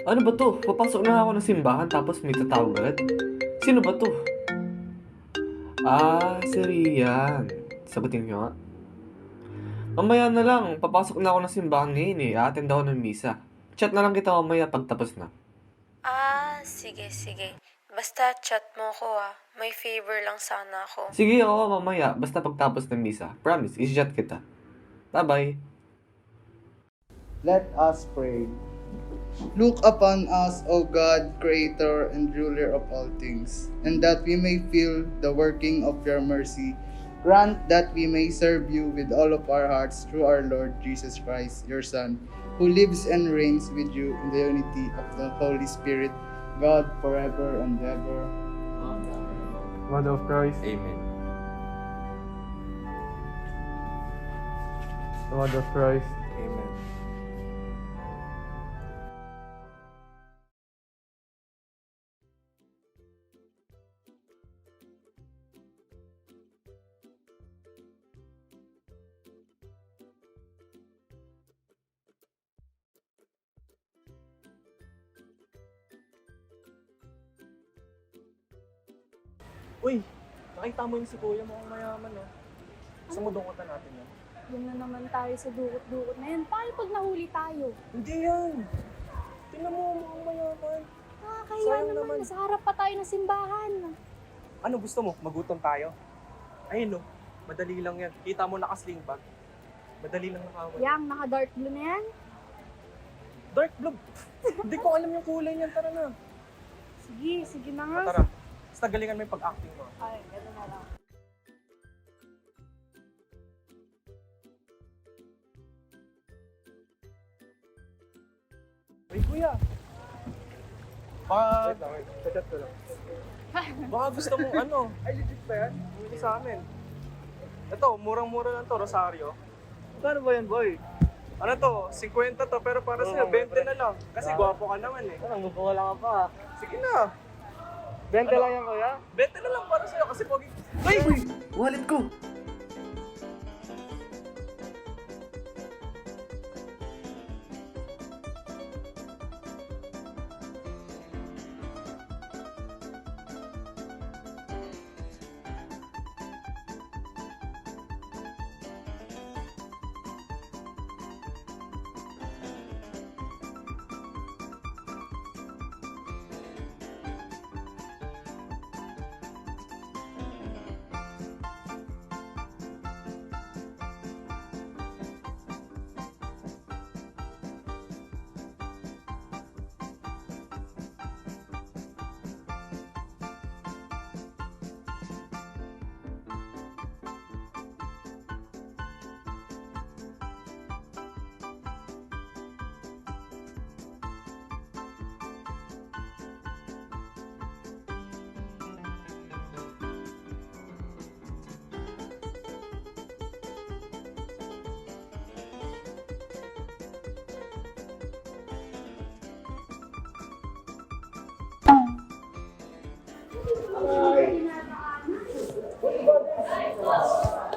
Ano ba to? Papasok na ako ng simbahan tapos may tatawag agad? Sino ba to? Si Rian. Sagutin nyo nga. Mamaya na lang, papasok na ako ng simbahan ngayon eh. A-attend ako ng misa. Chat na lang kita mamaya pag tapos na. Sige, sige. Basta chat mo ko May favor lang sana ako. Sige, oo, mamaya. Basta pagtapos ng misa. Promise, i-chat kita. Bye-bye. Let us pray. Look upon us, O God, Creator and Ruler of all things, and that we may feel the working of your mercy. Grant that we may serve you with all of our hearts through our Lord Jesus Christ, your Son, who lives and reigns with you in the unity of the Holy Spirit, God, forever and ever. Mother of Christ, Amen. Mother of Christ, Amen. Uy, nakita mo yung si Kuya, mukhang mayaman, no? Gusto mo dungkutan natin yan? Doon na naman tayo sa dukot-dukot na yan. Paano pag nahuli tayo? Hindi yan! Tingnan mo, mukhang mayaman. Nakakahiya Sayang naman. naman. Nasa harap pa tayo ng simbahan. Ano gusto mo? Magutom tayo? Ayun, no? Madali lang yan. Kita mo naka-sling bag. Madali lang nakawal. Yang, naka-dark blue na yan. Dark blue! Hindi ko alam yung kulay niyan. Tara na. Sige, sige na nga. Tara. Basta galingan mo yung pag-acting mo. Ay, gano'n na lang. Uy, Kuya! Wait lang, wait. Chat ko lang. Baka gusto mong ano? Ay, legit ba yan? Hindi sa amin. Ito, murang-mura lang to, Rosario. Paano ba yan, boy? Ano to? 50 to, pero para sa'yo, 20 na lang. Kasi gwapo ka naman eh. Ano, mukha lang ka pa. Sige na. 20 lang yan, kuya? 20 na lang para sa'yo kasi pogi. Uy! Wallet ko!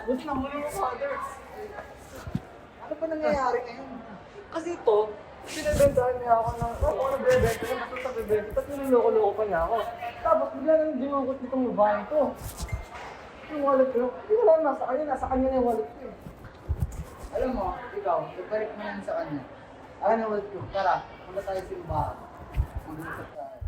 Buti na muli mo, Father. Ano pa nangyayari ngayon? Kasi ito, pinabentahan niya ako ng, ako nagbebenta ng basta sa bebenta, tapos niloloko-loko pa niya ako. Tapos bigla nang dinukot nitong babae ko. Yung wallet ko, hindi ko lang nasa kanya na yung wallet ko eh. Alam mo, ikaw, ibalik mo yan sa kanya. Akin ang wallet ko. Tara, punta tayo sa simbahan. Mag-usap tayo.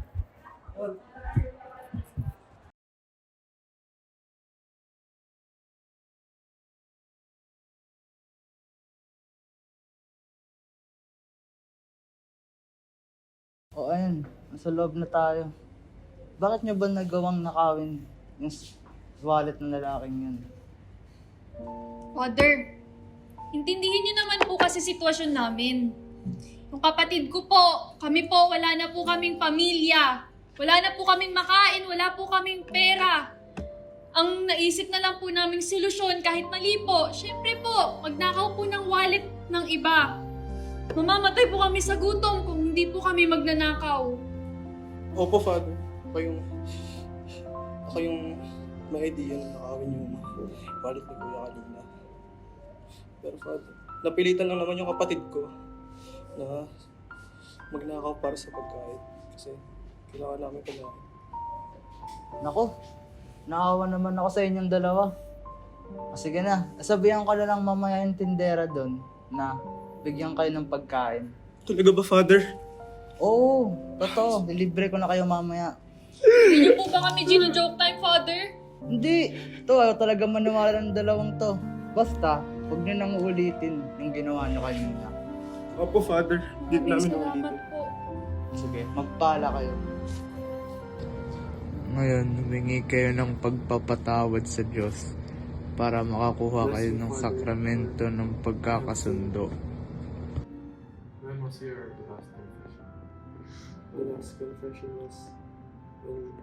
O ayun, nasa loob na tayo. Bakit nyo ba nagawang nakawin yung wallet ng lalaking yun? Father, intindihin niyo naman po kasi sitwasyon namin. Yung kapatid ko po, kami po, wala na po kaming pamilya. Wala na po kaming makain, wala po kaming pera. Ang naisip na lang po naming solusyon kahit mali po, syempre po, magnakaw po ng wallet ng iba. Mamamatay po kami sa gutom kung hindi po kami magnanakaw. Opo, Father. Ako yung may idea na nakawin yung wallet ni Kuya kanina. Pero Father, napilitan lang naman yung kapatid ko na magnakaw para sa pagkain. Kasi kailangan namin pagkain. Nako, naawa naman ako sa inyong dalawa. O sige na, sabihan ko na lang mamaya yung tindera doon na bigyan kayo ng pagkain. Talaga ba, Father? Oo, totoo. Libre ko na kayo mamaya. Hindi niyo po ba kami gino-joke time, Father? Hindi, ito ayaw talaga maniwala ng dalawang to. Basta, huwag nyo nang uulitin yung ginawa nyo kanina. Opo, Father. Hindi namin Salamat ulitin. po. Sige, magpala kayo. Ngayon, humingi kayo ng pagpapatawad sa Diyos para makakuha kayo ng sakramento ng pagkakasundo. When was your last confession? The last confession was when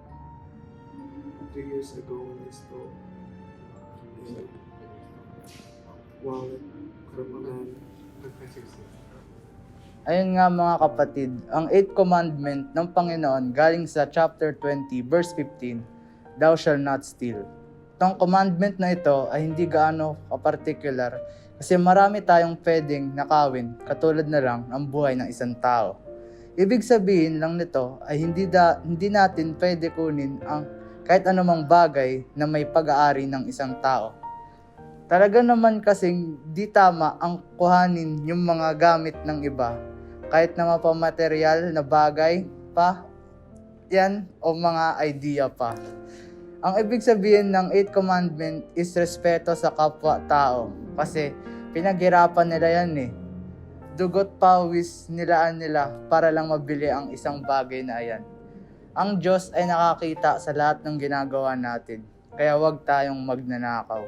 3 years ago when I stole a wallet from a man. Confess yourself. Ayun nga mga kapatid, ang 8th commandment ng Panginoon galing sa chapter 20 verse 15, Thou shalt not steal. Itong commandment na ito ay hindi gaano ka-particular kasi marami tayong pwedeng nakawin katulad na lang ang buhay ng isang tao. Ibig sabihin lang nito ay hindi natin pwede kunin ang kahit anumang bagay na may pag-aari ng isang tao. Talaga naman kasing di tama ang kuhanin yung mga gamit ng iba kahit na mapamaterial na bagay pa yan o mga idea pa. Ang ibig sabihin ng 8th commandment is respeto sa kapwa-tao kasi pinaghirapan nila yan eh. Dugot pawis nilaan nila para lang mabili ang isang bagay na yan. Ang Diyos ay nakakita sa lahat ng ginagawa natin, kaya huwag tayong magnanakaw.